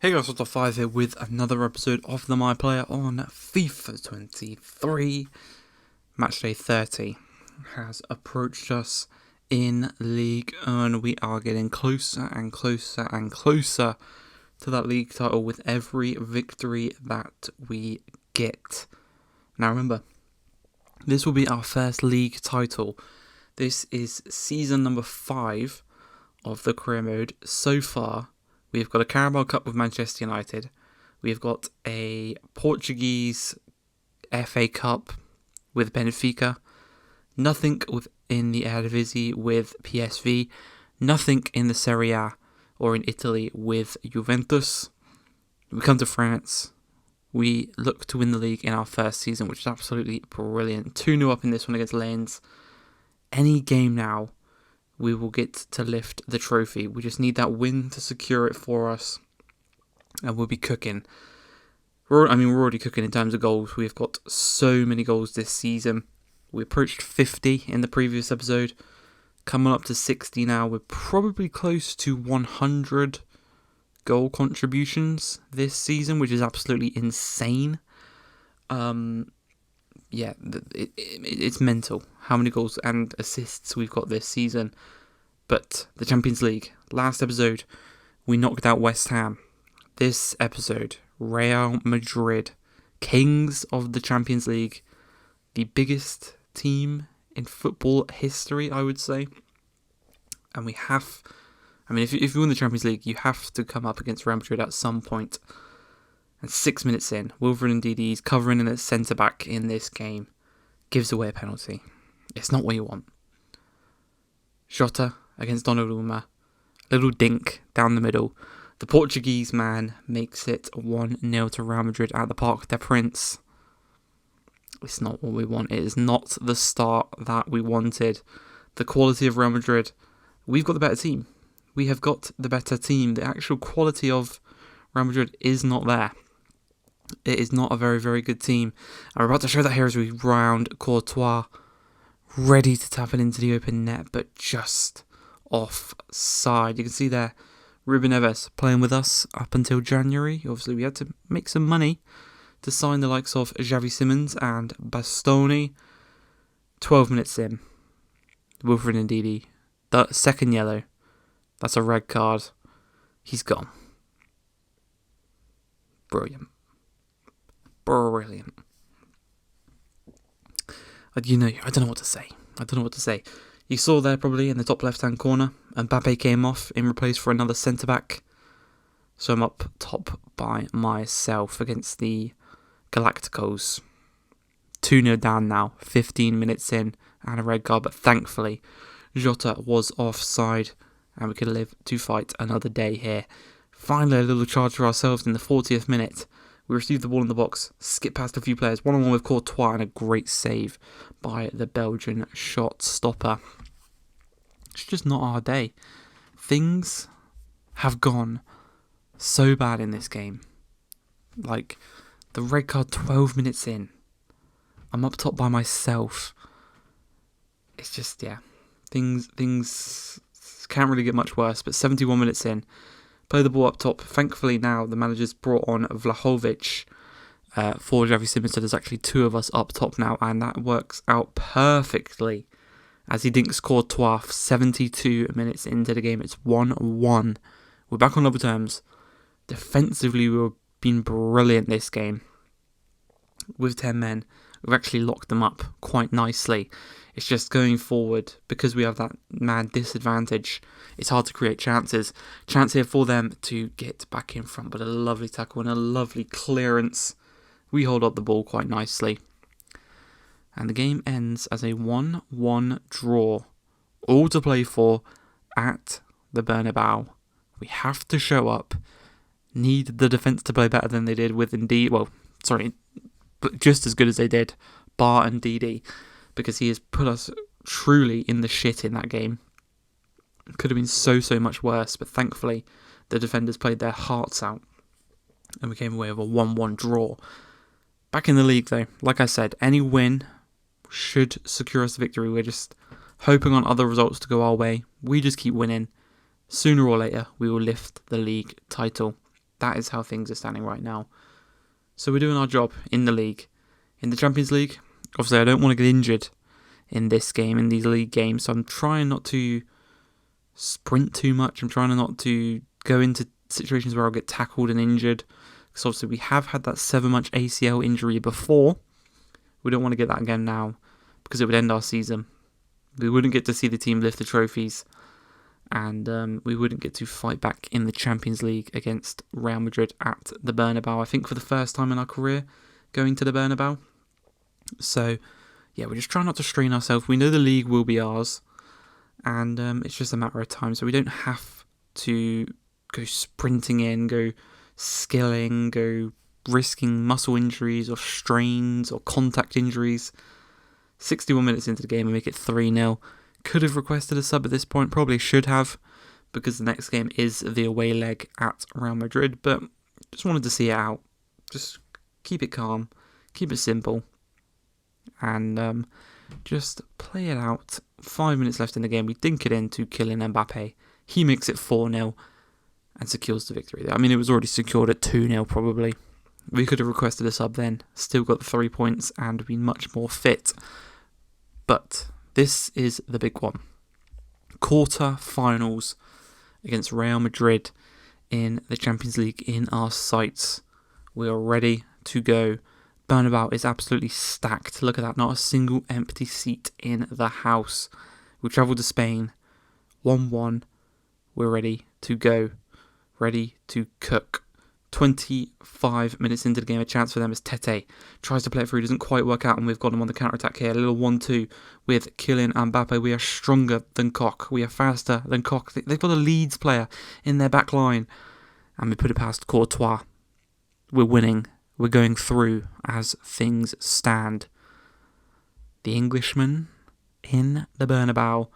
Hey guys, what's up, 5 here with another episode of the My Player on FIFA 23. Matchday 30 has approached us in League and we are getting closer and closer and closer to that league title with every victory that we get. Now remember, this will be our first league title. This is season number 5 of the career mode. So far, we've got a Carabao Cup with Manchester United. We've got a Portuguese FA Cup with Benfica. Nothing within the Eredivisie with PSV. Nothing in the Serie A or in Italy with Juventus. We come to France. We look to win the league in our first season, which is absolutely brilliant. 2-0 up in this one against Lens. Any game now, we will get to lift the trophy. We just need that win to secure it for us, and we'll be cooking. We're already cooking in terms of goals. We've got so many goals this season. We approached 50 in the previous episode, coming up to 60 now. We're probably close to 100 goal contributions this season, which is absolutely insane. It's mental how many goals and assists we've got this season. But the Champions League, last episode, we knocked out West Ham. This episode, Real Madrid, kings of the Champions League, the biggest team in football history, I would say. And if you win the Champions League, you have to come up against Real Madrid at some point. And 6 minutes in, Wilfred Ndidi's covering in at centre-back in this game gives away a penalty. It's not what you want. Jota against Donnarumma. Little dink down the middle. The Portuguese man makes it 1-0 to Real Madrid at the Parc des Princes. It's not what we want. It is not the start that we wanted. The quality of Real Madrid, we've got the better team. We have got the better team. The actual quality of Real Madrid is not there. It is not a very, very good team. And we're about to show that here as we round Courtois, ready to tap it into the open net, but just offside. You can see there, Ruben Neves playing with us up until January. Obviously, we had to make some money to sign the likes of Xavi Simons and Bastoni. 12 minutes in, Wilfred Ndidi, the second yellow. That's a red card. He's gone. Brilliant. I don't know what to say. You saw there probably in the top left-hand corner, Mbappe came off in replace for another centre-back. So I'm up top by myself against the Galacticos. 2-0 down now, 15 minutes in, and a red card, but thankfully Jota was offside, and we could live to fight another day here. Finally, a little charge for ourselves in the 40th minute. We received the ball in the box, skip past a few players, one-on-one with Courtois, and a great save by the Belgian shot stopper. It's just not our day. Things have gone so bad in this game. Like, the red card 12 minutes in. I'm up top by myself. It's just, things can't really get much worse, but 71 minutes in. Play the ball up top. Thankfully now the manager's brought on Vlahovic for Xavi Simons, so there's actually 2 of us up top now, and that works out perfectly as he dinks Courtois 72 minutes into the game. It's 1-1. We're back on level terms. Defensively, we've been brilliant this game. With 10 men, we've actually locked them up quite nicely. It's just going forward, because we have that man disadvantage, it's hard to create chances. Chance here for them to get back in front, but a lovely tackle and a lovely clearance. We hold up the ball quite nicely. And the game ends as a 1-1 draw. All to play for at the Bernabeu. We have to show up. Need the defence to play better than they did with just as good as they did, bar Ndidi, because he has put us truly in the shit in that game. It could have been so much worse, but thankfully the defenders played their hearts out and we came away with a 1-1 draw. Back in the league though, like I said, any win should secure us a victory. We're just hoping on other results to go our way. We just keep winning. Sooner or later, we will lift the league title. That is how things are standing right now. So we're doing our job in the league. In the Champions League, obviously I don't want to get injured in this game, in these league games, so I'm trying not to sprint too much. I'm trying not to go into situations where I'll get tackled and injured, because obviously we have had that 7-match ACL injury before. We don't want to get that again now, because it would end our season. We wouldn't get to see the team lift the trophies, and we wouldn't get to fight back in the Champions League against Real Madrid at the Bernabeu, I think for the first time in our career, going to the Bernabeu. So, yeah, we're just trying not to strain ourselves. We know the league will be ours, and it's just a matter of time. So we don't have to go sprinting in, go skilling, go risking muscle injuries or strains or contact injuries. 61 minutes into the game and make it 3-0. Could have requested a sub at this point, probably should have, because the next game is the away leg at Real Madrid, but just wanted to see it out. Just keep it calm, keep it simple, and just play it out. 5 minutes left in the game, we dink it in to Kylian Mbappe. He makes it 4-0 and secures the victory there. I mean, it was already secured at 2-0 probably. We could have requested a sub then, still got the 3 points and been much more fit. But this is the big one. Quarter-finals against Real Madrid in the Champions League in our sights. We are ready to go. Bernabeu is absolutely stacked. Look at that, not a single empty seat in the house. We travelled to Spain, 1-1. We're ready to go. Ready to cook. 25 minutes into the game, a chance for them as Tete tries to play it through, doesn't quite work out, and we've got him on the counter-attack here. A little 1-2 with Kylian Mbappe. We are stronger than Koch. We are faster than Koch. They've got a Leeds player in their back line, and we put it past Courtois. We're winning. We're going through as things stand. The Englishman in the Bernabeu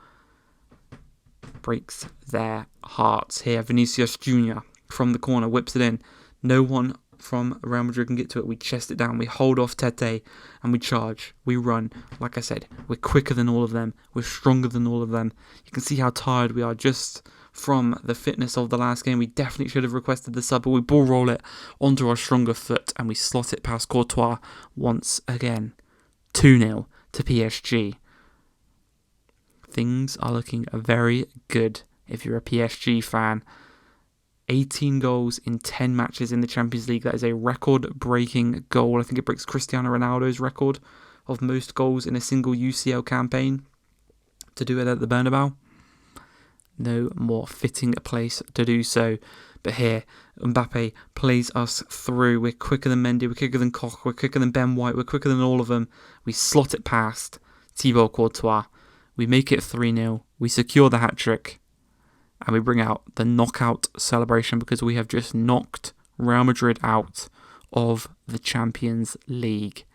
breaks their hearts here. Vinicius Jr. from the corner whips it in. No one from Real Madrid can get to it. We chest it down. We hold off Tete and we charge. We run. Like I said, we're quicker than all of them. We're stronger than all of them. You can see how tired we are just from the fitness of the last game. We definitely should have requested the sub, but we ball roll it onto our stronger foot and we slot it past Courtois once again. 2-0 to PSG. Things are looking very good if you're a PSG fan. 18 goals in 10 matches in the Champions League. That is a record-breaking goal. I think it breaks Cristiano Ronaldo's record of most goals in a single UCL campaign. To do it at the Bernabeu, no more fitting place to do so. But here, Mbappe plays us through. We're quicker than Mendy, we're quicker than Koch, we're quicker than Ben White, we're quicker than all of them. We slot it past Thibaut Courtois. We make it 3-0. We secure the hat-trick. And we bring out the knockout celebration because we have just knocked Real Madrid out of the Champions League.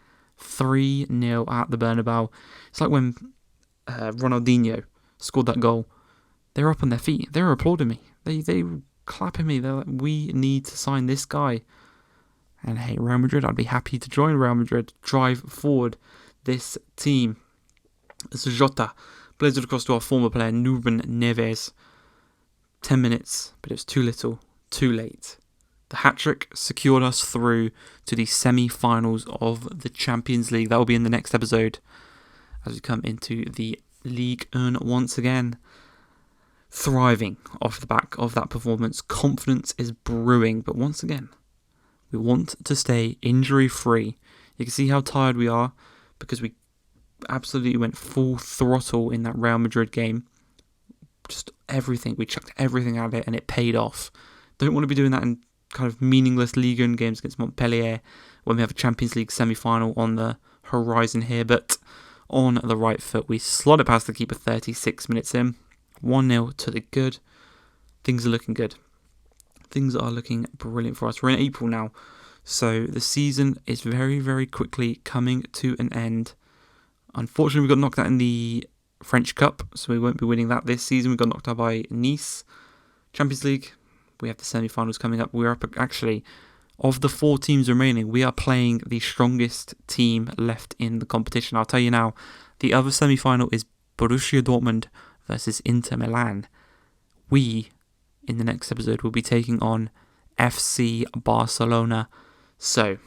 3-0 at the Bernabeu. It's like when Ronaldinho scored that goal. They were up on their feet. They were applauding me. They were clapping me. They're like, we need to sign this guy. And hey, Real Madrid, I'd be happy to join Real Madrid. Drive forward this team. It's Jota. Plays it across to our former player, Ruben Neves. 10 minutes, but it was too little, too late. The hat-trick secured us through to the semi-finals of the Champions League. That will be in the next episode as we come into the Ligue 1 once again. Thriving off the back of that performance. Confidence is brewing, but once again, we want to stay injury-free. You can see how tired we are because we absolutely went full throttle in that Real Madrid game. Just everything. We chucked everything at it and it paid off. Don't want to be doing that in kind of meaningless Ligue 1 games against Montpellier when we have a Champions League semi-final on the horizon here, but on the right foot. We slot it past the keeper 36 minutes in. 1-0 to the good. Things are looking good. Things are looking brilliant for us. We're in April now, so the season is very, very quickly coming to an end. Unfortunately, we got knocked out in the French Cup, so we won't be winning that this season. We got knocked out by Nice. Champions League, we have the semi-finals coming up. We're up, actually, of the 4 teams remaining, we are playing the strongest team left in the competition. I'll tell you now, the other semi-final is Borussia Dortmund versus Inter Milan. We, in the next episode, will be taking on FC Barcelona. So,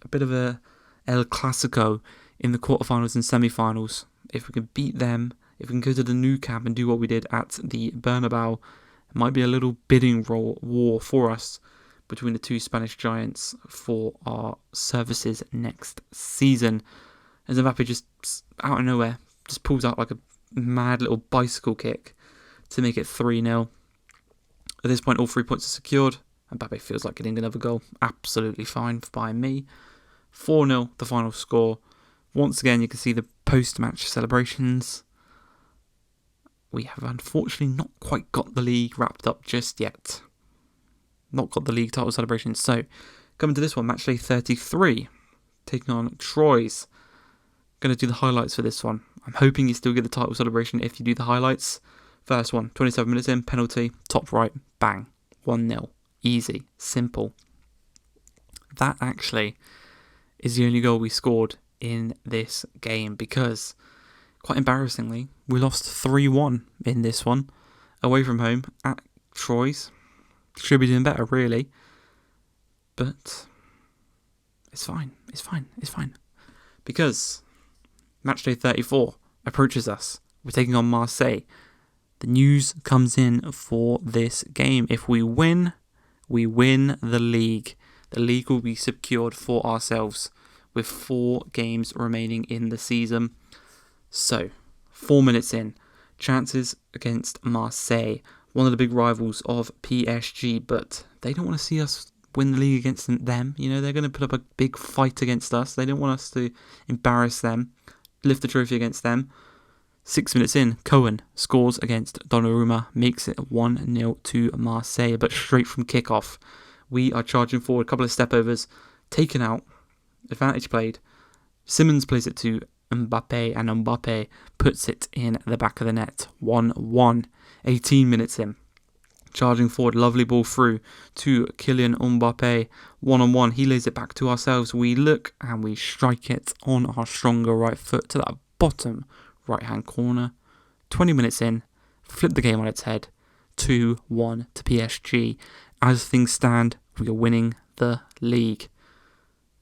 a bit of a El Clasico in the quarterfinals and semi-finals. If we can beat them, if we can go to the Nou Camp and do what we did at the Bernabeu, it might be a little bidding war for us between the two Spanish giants for our services next season. As Mbappe just out of nowhere just pulls out like a mad little bicycle kick to make it 3-0. At this point, all 3 points are secured. Mbappe feels like getting another goal. Absolutely fine by me. 4-0, the final score. Once again, you can see the post-match celebrations. We have unfortunately not quite got the league wrapped up just yet. Not got the league title celebration. So, coming to this one, match day 33, taking on Troyes. Going to do the highlights for this one. I'm hoping you still get the title celebration if you do the highlights. First one, 27 minutes in, penalty, top right, bang, 1-0. Easy, simple. That actually is the only goal we scored in this game because, quite embarrassingly, we lost 3-1 in this one, away from home at Troyes. Should be doing better, really. But it's fine. Because matchday 34 approaches us. We're taking on Marseille. The news comes in for this game. If we win, we win the league. The league will be secured for ourselves with 4 games remaining in the season. So, 4 minutes in. Chances against Marseille. One of the big rivals of PSG, but they don't want to see us win the league against them. You know, they're going to put up a big fight against us. They don't want us to embarrass them, lift the trophy against them. 6 minutes in, Cohen scores against Donnarumma, makes it 1-0 to Marseille, but straight from kickoff. We are charging forward, a couple of step overs, taken out, advantage played. Simmons plays it to Mbappe, and Mbappe puts it in the back of the net. 1-1. 18 minutes in. Charging forward, lovely ball through to Kylian Mbappe. 1-on-1, he lays it back to ourselves. We look and we strike it on our stronger right foot to that bottom right-hand corner. 20 minutes in, flip the game on its head. 2-1 to PSG. As things stand, we are winning the league.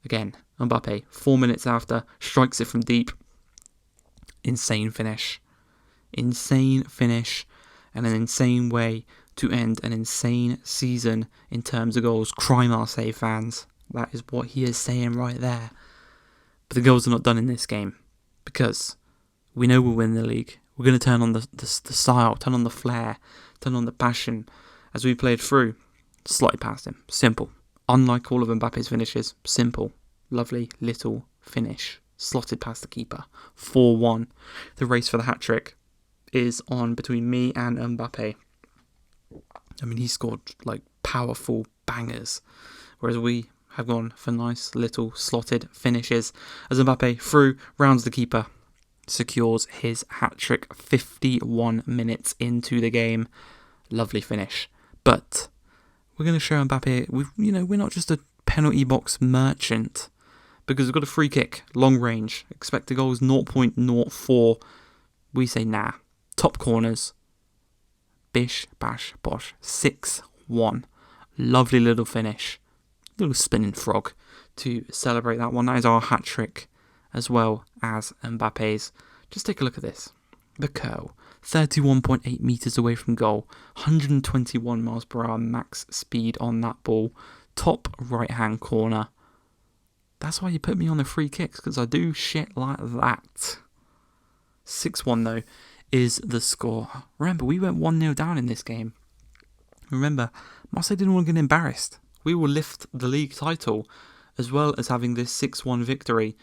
Again, Mbappe, 4 minutes after, strikes it from deep. Insane finish. And an insane way to end an insane season in terms of goals. Cry Marseille fans. That is what he is saying right there. But the goals are not done in this game because we know we'll win the league. We're going to turn on the style, turn on the flair, turn on the passion as we played through. Slightly past him. Simple. Unlike all of Mbappe's finishes, simple. Lovely little finish. Slotted past the keeper. 4-1. The race for the hat-trick is on between me and Mbappe. I mean, he scored like powerful bangers, whereas we have gone for nice little slotted finishes. As Mbappe through, rounds the keeper, secures his hat-trick 51 minutes into the game. Lovely finish. But we're going to show Mbappe, we're not just a penalty box merchant, because we've got a free kick, long range, expected goals 0.04. We say nah. Top corners, bish, bash, bosh, 6-1. Lovely little finish. Little spinning frog to celebrate that one. That is our hat-trick as well as Mbappe's. Just take a look at this. The curl. 31.8 metres away from goal. 121 miles per hour max speed on that ball. Top right-hand corner. That's why you put me on the free kicks, because I do shit like that. 6-1 though is the score. Remember, we went 1-0 down in this game. Remember, Marseille didn't want to get embarrassed. We will lift the league title as well as having this 6-1 victory.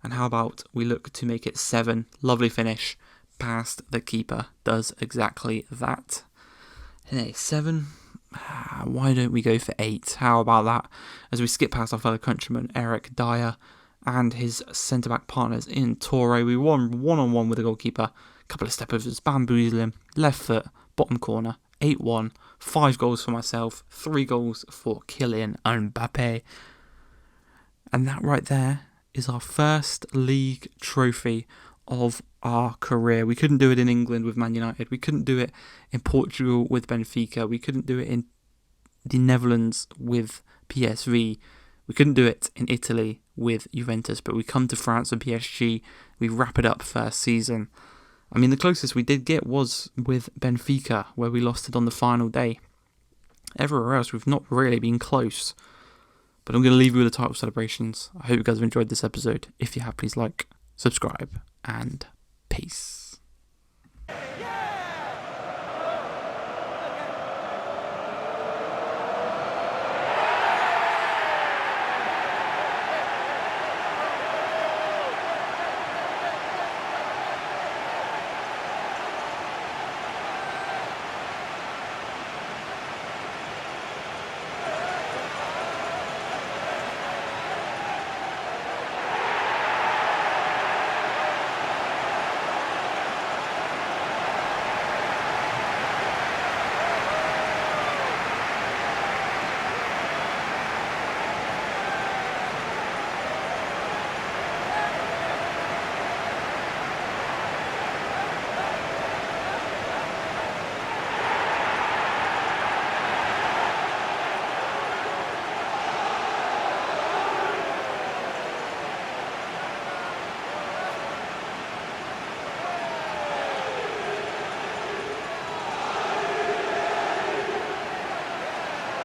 And how about we look to make it 7? Lovely finish past the keeper. Does exactly that. Hey, 7. Why don't we go for 8? How about that? As we skip past our fellow countryman Eric Dyer and his centre-back partners in Torre. We won 1-on-1 with the goalkeeper. Couple of step-overs, bamboozle him, left foot, bottom corner, 8-1, 5 goals for myself, 3 goals for Kylian Mbappe. And that right there is our first league trophy of our career. We couldn't do it in England with Man United. We couldn't do it in Portugal with Benfica. We couldn't do it in the Netherlands with PSV. We couldn't do it in Italy with Juventus, but we come to France with PSG. We wrap it up first season. I mean, the closest we did get was with Benfica, where we lost it on the final day. Everywhere else, we've not really been close. But I'm going to leave you with the title celebrations. I hope you guys have enjoyed this episode. If you have, please like, subscribe, and peace.